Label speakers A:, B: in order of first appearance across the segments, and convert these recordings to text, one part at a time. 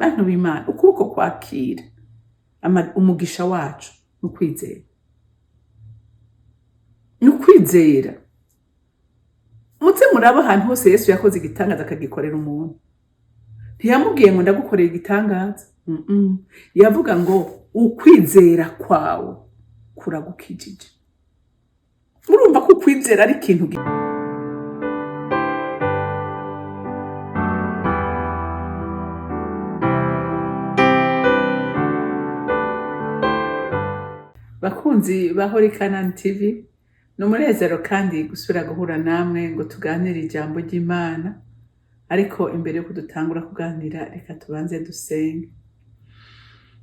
A: bantu b'Imana, ukuboko kwakira umugisha wacu n'ukwizera. N'ukwizera. Muze muraba ahantu hose Yesu yakoze igitangaza akagikorera umuntu. Ntiyamubwiye ngo ndagukorera igitangaza. Yavuga ngo ukwizera kwawe kuragukijije. Urumva ko ukwizera ari ikintu bakunzi ba Holy Canaan TV, n'umunezero kandi gusubira guhura namwe ngo tuganire ijambo ry'Imana. Ariko imbere yo kudutangura kuganira, reka tubanze dusenge.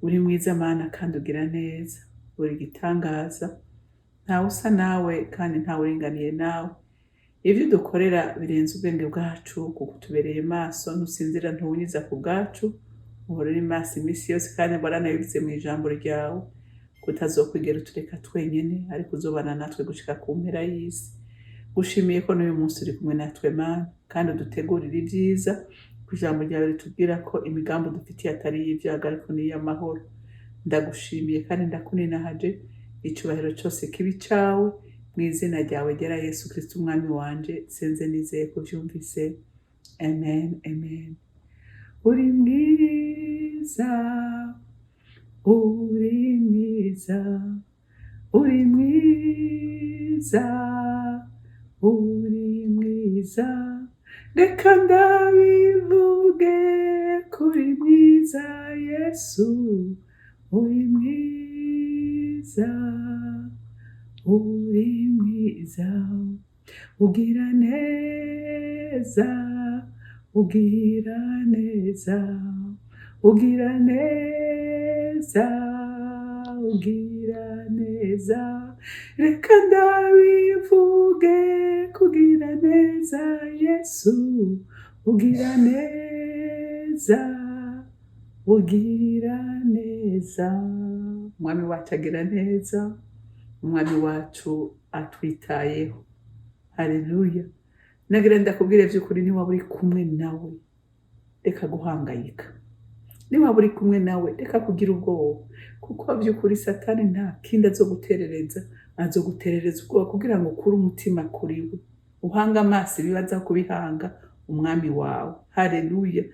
A: Uri mwiza Mana kandi ugira neza, uri gitangaza, ntawe usa nawe kandi ntawe uringaniye nawe. Ivyo dukorera birenze ubwenge bwacu, kuko tubereye maso, ntusinzira ntuwunyiza ku bwacu, uhorera maso imisi yose kandi mboranabibitse mu ijambo ryawe. Kutazokwigera utureka twenyene, ariko uzobana natwe gushika ku mpera y'isi. Gushimiye ko n'uyu munsi uri kumwe natwe Mana, kandi udutegurira ibyiza, ku ijambo ryawe ritubwira ko imigambi dufitiye atari y'ivyago ariko ni y'amahoro. Ndagushimiye kandi ndakuninahaje, icubahiro cyose kibi cawe, mu izina ryawe ryera Yesu Kristo umwami wanje, senze nizeye kuvyumvise. Amen, amen. Uri mwiza, uri mwiza, uri mwiza, uri mwiza, reka ndabivuge kuri mwiza Yesu, uri mwiza, uri mwiza, ugira neza, ugira neza, ugira neza, ugira neza, reka ndabivuge kugira neza Yesu, ugira neza, ugira neza. Umwami wacu agira neza, umwami wacu atwitayeho. Haleluya. Nagira ndakubwire vy'ukuri, ni waba uri kumwe nawe reka guhangayika. Ni waba uri kumwe nawe reka kugira ubwoba, kuko vy'ukuri Satani nta kindi azoguterereza, azoguterereza ubwoba kugira ngo ukure umutima kuri we, uhanga amaso ibibaza kubihanga umwami wawe. Haleluya.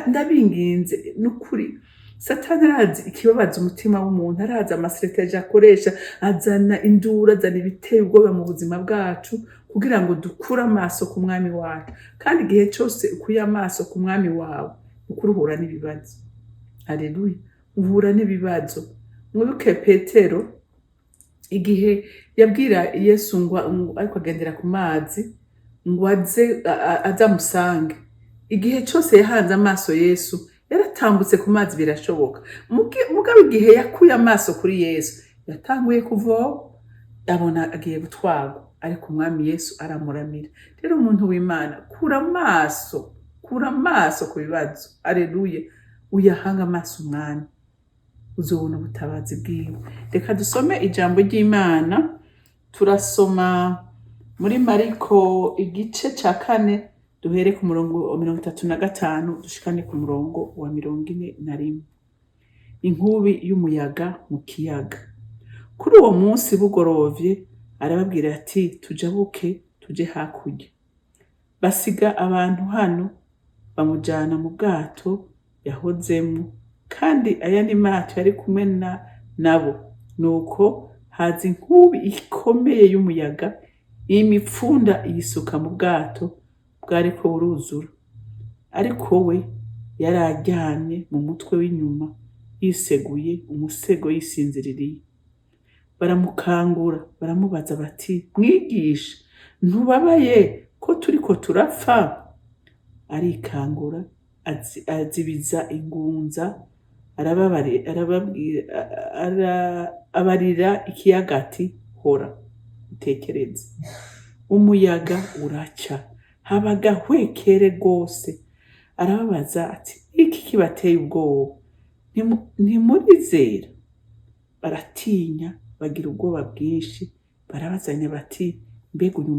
A: Ndabinginze n'ukuri, Satani arazi ikibabaza umutima w'umuntu, arazi amastrategie akoresha, azana induru, azana ibiteye ubwoba mu buzima bwacu kugira ngo dukure amaso ku mwami wacu. Kandi igihe cyose ukuye amaso ku mwami wawe, ukuri uhura n'ibibazo. Haleluya. Uhura n'ibibazo. Mwibuke Petero igihe yabwira Yesu ngo ariko agendera ku mazi ngo azamusange. Igihe cyose yahanze amaso Yesu, yaratambutse ku mazi birashoboka. Mugabo igihe yakuye amaso kuri Yesu, yatanguye kuvoma, abona agiye gutwarwa, ariko umwami Yesu aramuramira. Rero umuntu w'Imana, kura amaso ku bibazo. Haleluya. Uyahanga amaso umwami, uzobona ubutabazi bwiwe. Reka dusome ijambo ry'Imana. Turasoma muri Mariko igice ca 4, duhere ku murongo wa 35 dushikane ku murongo wa 41. Inkubi y'umuyaga mu kiyaga. Kuri uwo munsi bugorovye, arababwira ati tujabuke tuje hakurya. Basiga abantu hano, bamujana mu bwato yahozemo, kandi ayandi mato yari kumwe nabo. Nuko haza inkubi ikomeye y'umuyaga, imipfunda yisuka mu bwato bwariko buruzura. Ariko we yari aryamye mu mutwe w'inyuma, yiseguye umusego, yisinziririye. Baramukangura, baramubaza bati mwigisha, ntubabaye ko turiko turapfa? Arikangura, azibiza ingunza, abarira ikiyaga ati hora, utekereze. Umuyaga uraca, habaga hwekere rwose. Arababaza ati iki kibateye ubwoba? Ntimurizera? Baratinya, bagira ubwoba bwinshi, barabazanya bati mbega uyu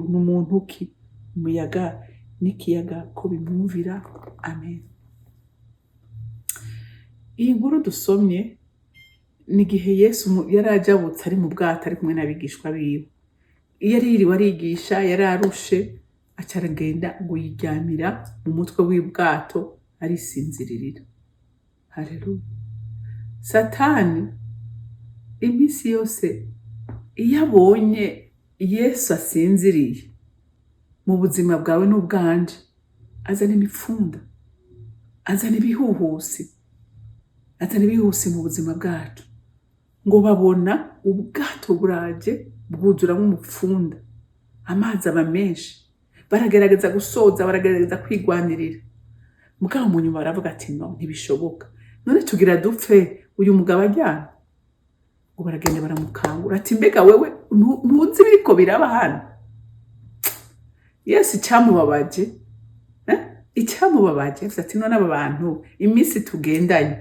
A: ni umuntu ki? Umuyaga n'ikiyaga ko bimwumvira. Amen. Iyi nkuru dusomye ni igihe Yesu yari ajabutse ari mu bwato ari kumwe n'abigishwa biwe. Iyo yiriwe arigisha yari arushe, aca aragenda ngo yiryamira mu mutwe w'ubwato arisinziririra. Haleluya. Satani iminsi yose iyo abonye Yesu asinziriye mu buzima bwawe n'ubwanje, azana imipfunda, azana ibihuhusi mu buzima bwacu, ngo babona ubwato buraje bwuzuramo umupfunda, amazi aba menshi, baragerageza gusoza, baragerageza kwigwanirira, mugabo mu nyuma baravuga ati no, ntibishoboka, none tugira dupfe, uyu mugabo ajyana. Ngo baragenda baramukangura ati mbega wewe ntuzi biriko biraba hano? Yesu icyamubabaje ati none aba bantu iminsi tugendanye,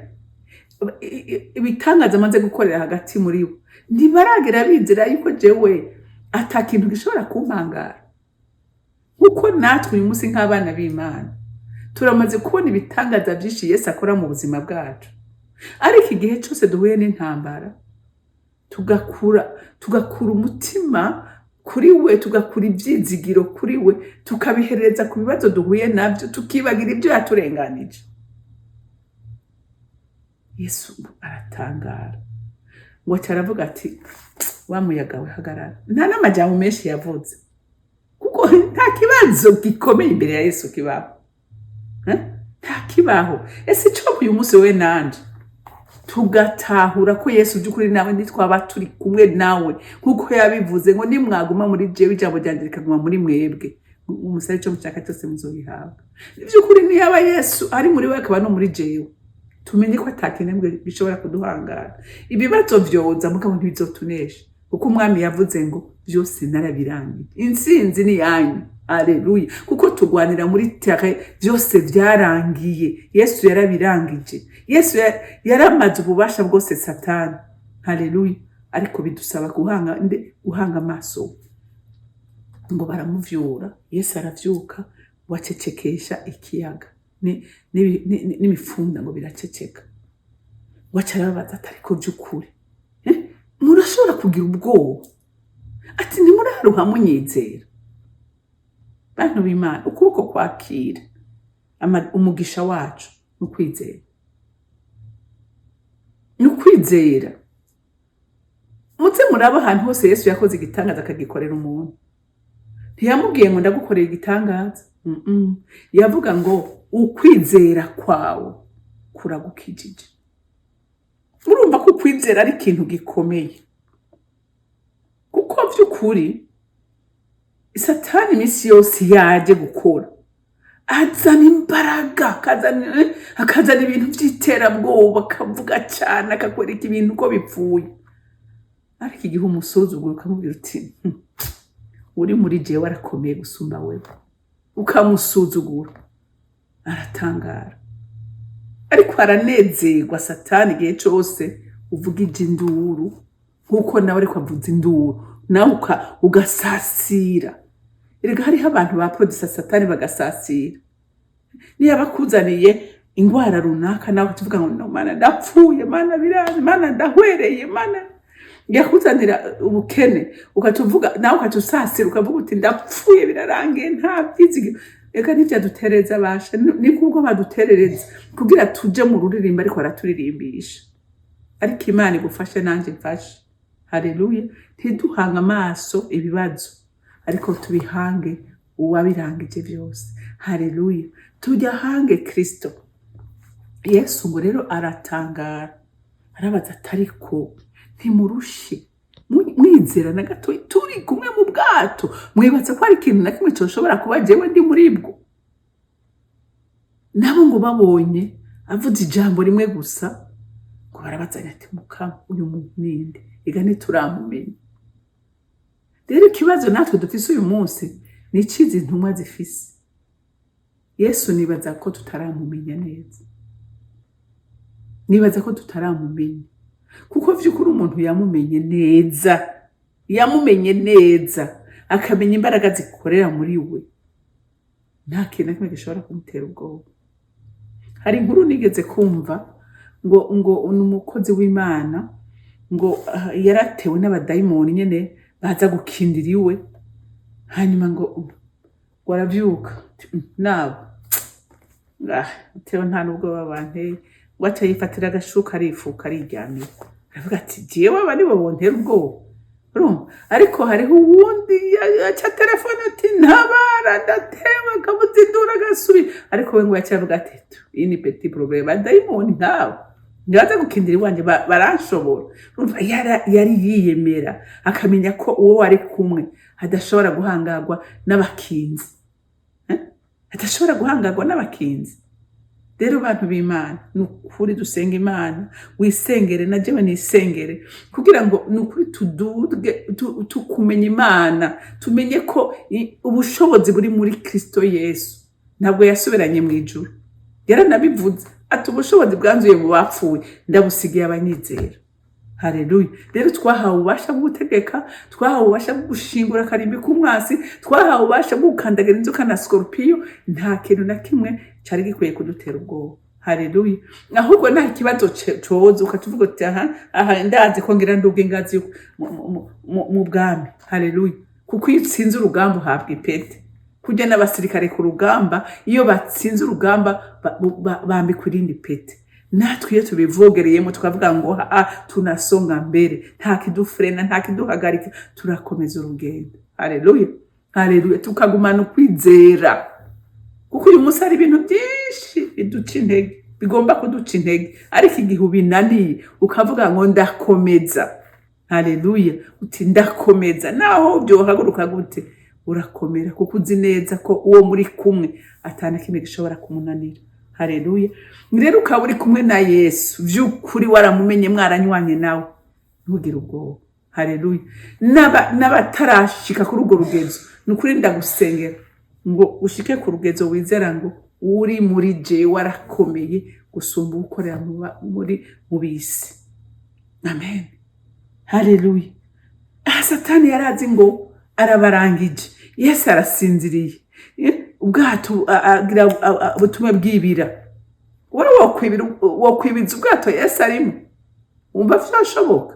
A: ibitangaza amaze gukorera hagati muri bo, ntibaragera bizera yuko jewe ata kintu gishobora kumpangara. Nkuko natwe uyu munsi nk'abana b'Imana turamaze kubona ibitangaza byinshi Yesu akora mu buzima bwacu, ariko igihe cyose duhuye n'intambara tugakura umutima kuri we, tugakura ibyizigiro kuri we, tukabihereza ku bibazo duhuye nabyo, tukibagira ibyo yaturenganije. Yesu aratangara ngo aravuga ati wa muyaga we hagarara. Nta n'amajambo menshi yavuze, kuko nta kibazo gikomeye imbere ya Yesu kibaho. Nta kibaho. Ese cyo uyu munsi we nanje tugatahura ko Yesu by'ukuri nawe nitwaba turi kumwe nawe, kuko yabivuze ngo nimwaguma muri jewe ijambo ryanje rikaguma muri mwebwe, umusare cyo mucyaka cyose muzobihabwa. By'ukuri ni yaba Yesu ari muri we akaba no muri jewe, tumenye ko atakenembwe bishobora kuduhangara. Ibibazo vyoza mugabo ntibizotunesha, kuko umwami yavuze ngo byose narabirangiye, intsinzi ni yanyu. Haleluya. Kuko tugwanira muri terre, byose byarangiye, Yesu yarabirangije. Yesu yaramaze ububasha bwose Satani. Haleluya. Ariko bidusaba guhanga amaso. Ngo baramuvyura, Yesu aravyuka, wacecekesha ikiyaga n'imifunda ngo biraceceka. Wacarabaza ati ariko by'ukuri murashobora kugira ubwoba? Ati ntimuraruha munyizera. Bantu b'Imana, ukuboko kwakira umugisha wacu n'ukwizera. N'ukwizera. Mutse muraba ahantu hose Yesu yakoze igitangaza akagikorera umuntu. Ntiyamubwiye ngo ndagukoreye igitangaza. Yavuga ngo ukwizera kwawe kuragukijije. Urumva ko ukwizera ari ikintu gikomeye. Kuko by'ukuri Satani iminsi yose yaje gukora, azana imbaraga, akazana ibintu by'iterabwoba, akavuga cyane, akakwereka ibintu uko bipfuye. Ariko igihe umusuzugura ukamubwira uti uri muri jewe arakomeye gusumba wewe, ukamusuzugura, aratangara. Ariko aranezerwa Satani igihe cyose uvuga induru, nkuko nawe ariko avuza induru, nawe ugasasira. Erega hariho abantu baprodisa Satani bagasasira. Niyo bakuzaniye ingwara runaka, nawe tuvuga ngo no mana ndapfuye, mana biraje, mana ndahwereye, mana yakuzanira ubukene, ukatuvuga nawe ukatusasira, ukavuga uti ndapfuye birarangiye nta byizigiro. Eka nivyo dutereza basha, ni kubwo baduterereza kugira tuje mu ruririmba ariko araturirimbisha. Ariko Imana igufashe nanje mfashe. Haleluya. Ntiduhanga amaso ibibazo, ariko tubihange uwabirangije byose. Haleluya. Tujya hange Kristo. Yesu ngo rero aratangara, arabaza atariko ntimurushi mwizera na gato turi kumwe mu bwato, mwibatse ko ari ikintu na kimwe cyoshobora kuba jewe ndi muri bwo? Nabo ngo babonye avuze ijambo rimwe gusa, ngo barabazanya ati Mukama uyu muntu ninde? Ega ntituramumenya. Rero ikibazo natwe dufise uyu munsi ni ikizi intumwa zifise. Yesu nibaza ko tutaramumenya neza. Nibaza ko tutaramumenya. Kuko vy'ukuri umuntu yamumenye neza, akamenya imbaraga zikorera muri we, nta kintu na kimwe gishobora kumutera ubwoba. Hari inkuru nigeze kumva ngo ni umukozi w'Imana ngo yaratewe n'abadayimoni nyene baza gukindira iwe, hanyuma ngo aravyuka nabo tewe nta nubwo babanteye, ngo aca yifatira agashuka arifuka ariryamira, aravuga ati jewe aba nibo bontera ubwoba. Urumva? Ariko hariho uwundi aca telefone ati ntabara ndatewe, akamuzindura agasubira, ariko we ngo yaciye avuga ati iyi ni petit problème, abadayimoni nkabo ntibaza gukindira iwanje baranshobora. Urumva? Yari yiyemera akamenya ko uwo ari kumwe adashobora guhangagwa n'abakinzi, adashobora guhangagwa n'abakinzi. Rero bantu b'Imana, nukuri dusenga Imana, wisengere na jewe nisengere, kugira ngo nukuri tukumenya Imana, tumenye ko ubushobozi buri muri Kristo Yesu. Ntabwo yasubiranye mu ijuru, yaranabivuze ati ubushobozi bwanzuye mu bapfuye ndabusigiye abanyizera. Haleluya. Rero twahawe ububasha bwo gutegeka, twahawe ububasha bwo gushingura akarimbi k'umwasi, twahawe ububasha bwo gukandagira inzoka na scorpion. Nta kintu na kimwe cari gikwiye kudutera ubwoba. Haleluya. Ahubwo nta kibazo coza ukatuvuga uti aha ndazi ko ngira nduga ingazi mu bwami. Haleluya. Kuko iyo utsinze urugamba uhabwa ipete. Kujya n'abasirikare ku rugamba, iyo batsinze urugamba bambikwa irindi pete. Natwe iyo tubivogereyemo tukavuga ngo tunasonga mbere, nta kidufrena, nta kiduhagarika, turakomeza urugendo. Haleluya. Haleluya. Tukagumana ukwizera, kuko uyu munsi hari ibintu byinshi biduca intege, bigomba kuduca intege, ariko igihe ubinaniye ukavuga ngo ndakomeza. Haleluya. Uti ndakomeza, naho byohaguruka gute urakomera, kuko uzi neza ko uwo muri kumwe atana kimwe gishobora kumunanira. Haleluya. Rero ukaba uri kumwe na Yesu, vy'ukuri waramumenye, mwaranywanye nawe, ntugire ubwoba. Haleluya. N'abatarashika kuri urwo rugezo, nukuri ndagusengera ngo ushike ku rugezo wizera ngo uri muri je warakomeye gusumba ukorera mu bisi. Amen. Haleluya. Satani yarazi ngo arabarangije, Yesu arasinziriye, ubwato agira ubutumwa bwibira. Wowe wokwibiza ubwato Yesu arimo, umva vyashoboka?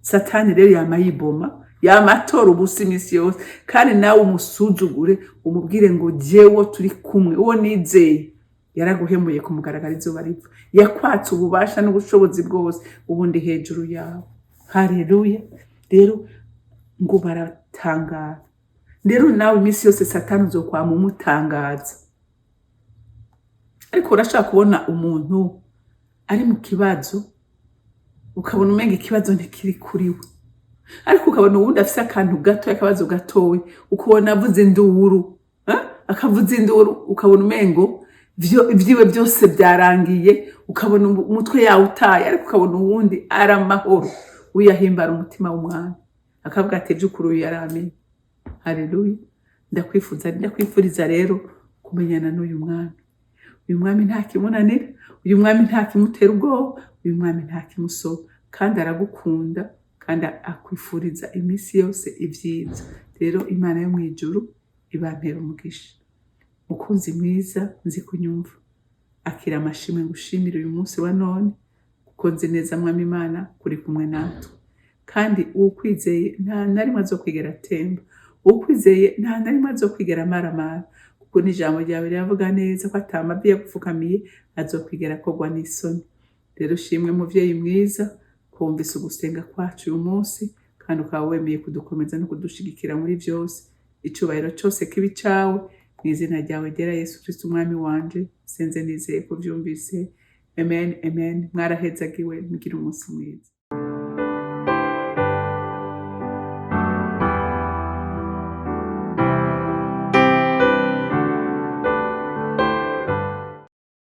A: Satani rero yamayiboma, yamatora ubusa imisi yose, kandi nawe umusuzugure, umubwire ngo jewe turi kumwe, uwo nizeye yaraguhemuye kumugaragara izuba ripfa, yakwatse ububasha n'ubushobozi bwose, ubundi hejuru yawe. Haleluya. Rero ngo baratangara. Rero nawe imisi yose Satani uzokwama umutangaza. Ariko urashaka kubona umuntu ari mu kibazo, ukabona umenga ikibazo ntikiri kuri we, ariko ukabona uwundi afise akantu gato, akabazo gatowe, ukubona avuze induru, akavuza induru, ukabona umengo ivyiwe byose byarangiye, ukabona umutwe yawe utaye, ariko ukabona uwundi ari amahoro, uyahimbara umutima w'umwana, akavuga ati by'ukuri uyu yaramenye. Haleluya. Ndakwifuriza rero kumenyana n'uyu mwami. Uyu mwami nta kimunanira, uyu mwami nta kimutera ubwoba, uyu mwami nta kimusoba, kandi aragukunda, kandi akwifuriza imisi yose ivyiza. Rero Imana yo mwijuru ibampera umugisha. Mukunzi mwiza, nzi kunyumva, akira amashimwe ngushimira uyu munsi wa none, kuko nzi neza mwami Imana kuri kumwe natwe, kandi ukwizeye nta narimwe azokwigera atemba, ukwizeye nta narimwe azokwigera amaramara, kuko n'ijambo ryawe riravuga neza ko atamavi yagupfukamiye azokwigera kogwa n'isoni. Rero shimwe muvyeyi mwiza, kumvise ugusenga kwacu uyu munsi, kandi ukaba wemeye kudukomeza no kudushigikira muri vyose. Icubahiro cyose kibi cawe, mu izina ryawe ryera Yesu Kristo umwami wanje, senze nizeye ko vyumvise. Amen, amen. Mwarahezagiwe, mugire umunsi mwiza.